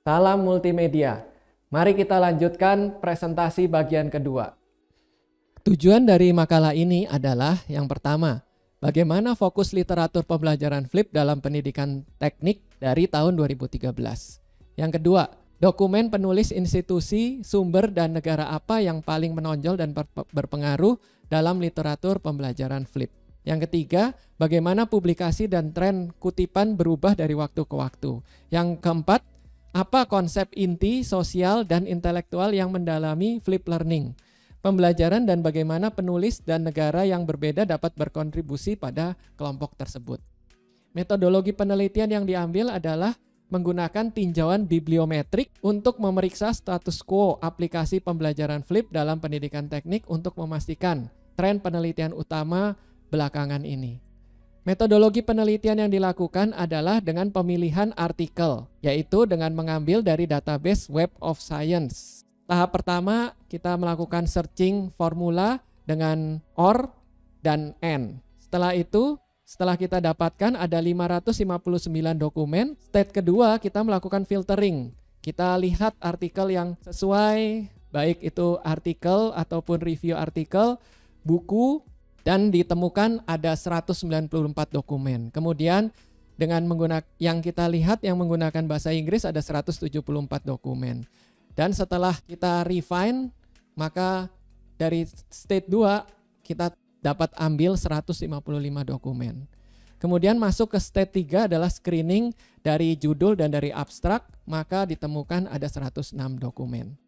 Salam multimedia. Mari kita lanjutkan presentasi bagian kedua. Tujuan dari makalah ini adalah yang pertama, bagaimana fokus literatur pembelajaran Flip dalam pendidikan teknik dari tahun 2013. Yang kedua, dokumen penulis institusi, sumber, dan negara apa yang paling menonjol dan berpengaruh dalam literatur pembelajaran Flip. Yang ketiga, bagaimana publikasi dan tren kutipan berubah dari waktu ke waktu. Yang keempat, apa konsep inti, sosial, dan intelektual yang mendalami Flip Learning. Pembelajaran dan bagaimana penulis dan negara yang berbeda dapat berkontribusi pada kelompok tersebut. Metodologi penelitian yang diambil adalah menggunakan tinjauan bibliometrik untuk memeriksa status quo aplikasi pembelajaran Flip dalam pendidikan teknik untuk memastikan tren penelitian utama belakangan ini. Metodologi penelitian yang dilakukan adalah dengan pemilihan artikel, yaitu dengan mengambil dari database Web of Science. Tahap pertama, kita melakukan searching formula dengan OR dan N. Setelah itu, setelah kita dapatkan ada 559 dokumen. Step kedua, kita melakukan filtering. Kita lihat artikel yang sesuai, baik itu artikel ataupun review artikel, buku, dan ditemukan ada 194 dokumen. Kemudian dengan menggunakan yang kita lihat yang menggunakan bahasa Inggris ada 174 dokumen. Dan setelah kita refine, maka dari stage 2 kita dapat ambil 155 dokumen. Kemudian masuk ke stage 3 adalah screening dari judul dan dari abstrak, maka ditemukan ada 106 dokumen.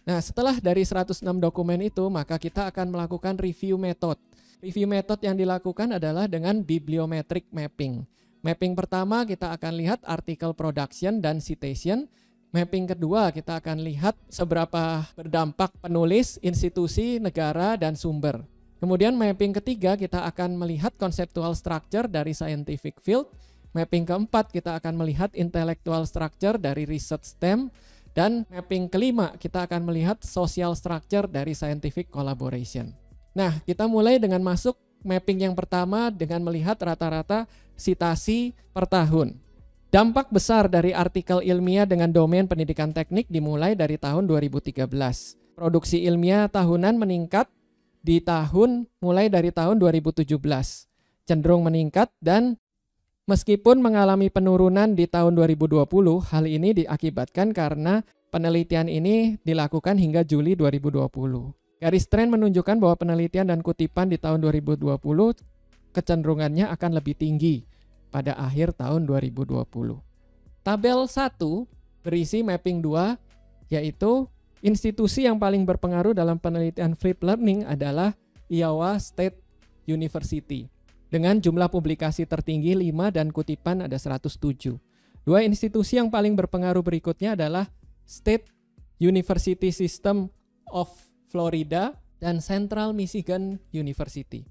Nah, setelah dari 106 dokumen itu, maka kita akan melakukan review method. Review method yang dilakukan adalah dengan bibliometric mapping. Mapping pertama kita akan lihat artikel production dan citation. Mapping kedua kita akan lihat seberapa berdampak penulis, institusi, negara, dan sumber. Kemudian mapping ketiga kita akan melihat conceptual structure dari scientific field. Mapping keempat kita akan melihat intellectual structure dari research STEM. Dan mapping kelima kita akan melihat social structure dari scientific collaboration. Nah, kita mulai dengan masuk mapping yang pertama dengan melihat rata-rata citasi per tahun. Dampak besar dari artikel ilmiah dengan domain pendidikan teknik dimulai dari tahun 2013. Produksi ilmiah tahunan meningkat di tahun mulai dari tahun 2017. Cenderung meningkat dan meskipun mengalami penurunan di tahun 2020, hal ini diakibatkan karena penelitian ini dilakukan hingga Juli 2020. Garis tren menunjukkan bahwa penelitian dan kutipan di tahun 2020 kecenderungannya akan lebih tinggi pada akhir tahun 2020. Tabel 1 berisi mapping 2, yaitu institusi yang paling berpengaruh dalam penelitian Flip Learning adalah Iowa State University. Dengan jumlah publikasi tertinggi 5 dan kutipan ada 107. Dua institusi yang paling berpengaruh berikutnya adalah State University System of Florida dan Central Michigan University.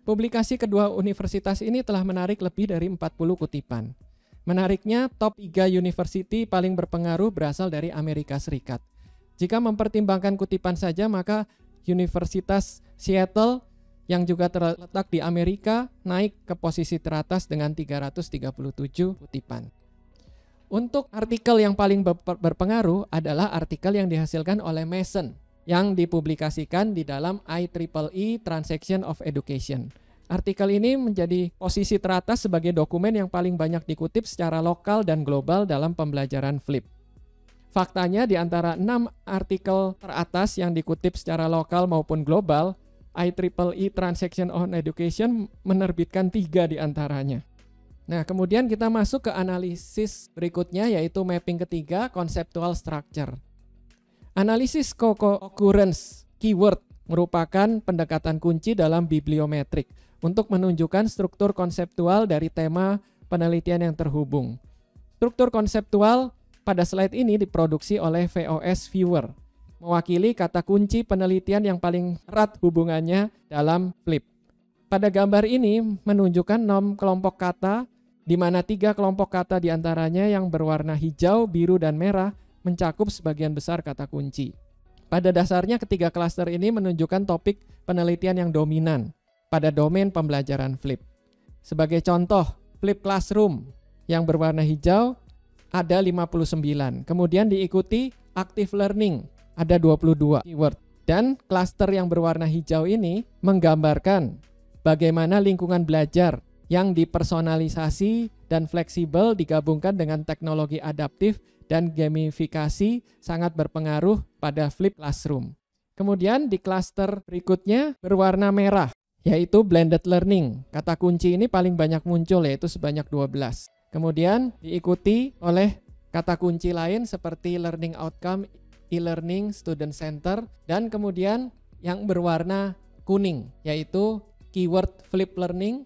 Publikasi kedua universitas ini telah menarik lebih dari 40 kutipan. Menariknya, top 3 university paling berpengaruh berasal dari Amerika Serikat. Jika mempertimbangkan kutipan saja, maka Universitas Seattle yang juga terletak di Amerika naik ke posisi teratas dengan 337 kutipan. Untuk artikel yang paling berpengaruh adalah artikel yang dihasilkan oleh Mason yang dipublikasikan di dalam IEEE Transaction of Education. Artikel ini menjadi posisi teratas sebagai dokumen yang paling banyak dikutip secara lokal dan global dalam pembelajaran Flip. Faktanya di antara 6 artikel teratas yang dikutip secara lokal maupun global, IEEE Transaction on Education menerbitkan 3 di antaranya. Nah, kemudian kita masuk ke analisis berikutnya, yaitu mapping ketiga, conceptual structure. Analisis co-occurrence keyword merupakan pendekatan kunci dalam bibliometrik untuk menunjukkan struktur konseptual dari tema penelitian yang terhubung. Struktur konseptual pada slide ini diproduksi oleh VOS Viewer, mewakili kata kunci penelitian yang paling erat hubungannya dalam Flip. Pada gambar ini menunjukkan 6 kelompok kata, di mana 3 kelompok kata diantaranya yang berwarna hijau, biru, dan merah mencakup sebagian besar kata kunci. Pada dasarnya ketiga klaster ini menunjukkan topik penelitian yang dominan pada domain pembelajaran Flip. Sebagai contoh, Flip Classroom yang berwarna hijau ada 59. Kemudian diikuti active learning, ada 22 keyword. Dan klaster yang berwarna hijau ini menggambarkan bagaimana lingkungan belajar yang dipersonalisasi dan fleksibel digabungkan dengan teknologi adaptif dan gamifikasi sangat berpengaruh pada Flip Classroom. Kemudian di klaster berikutnya berwarna merah, yaitu blended learning. Kata kunci ini paling banyak muncul, yaitu sebanyak 12. Kemudian diikuti oleh kata kunci lain seperti learning outcome, e-learning, student center, dan kemudian yang berwarna kuning, yaitu keyword flip learning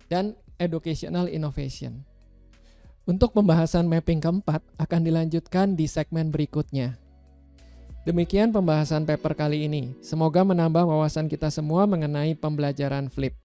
dan educational innovation. Untuk pembahasan mapping keempat akan dilanjutkan di segmen berikutnya. Demikian pembahasan paper kali ini. Semoga menambah wawasan kita semua mengenai pembelajaran flip.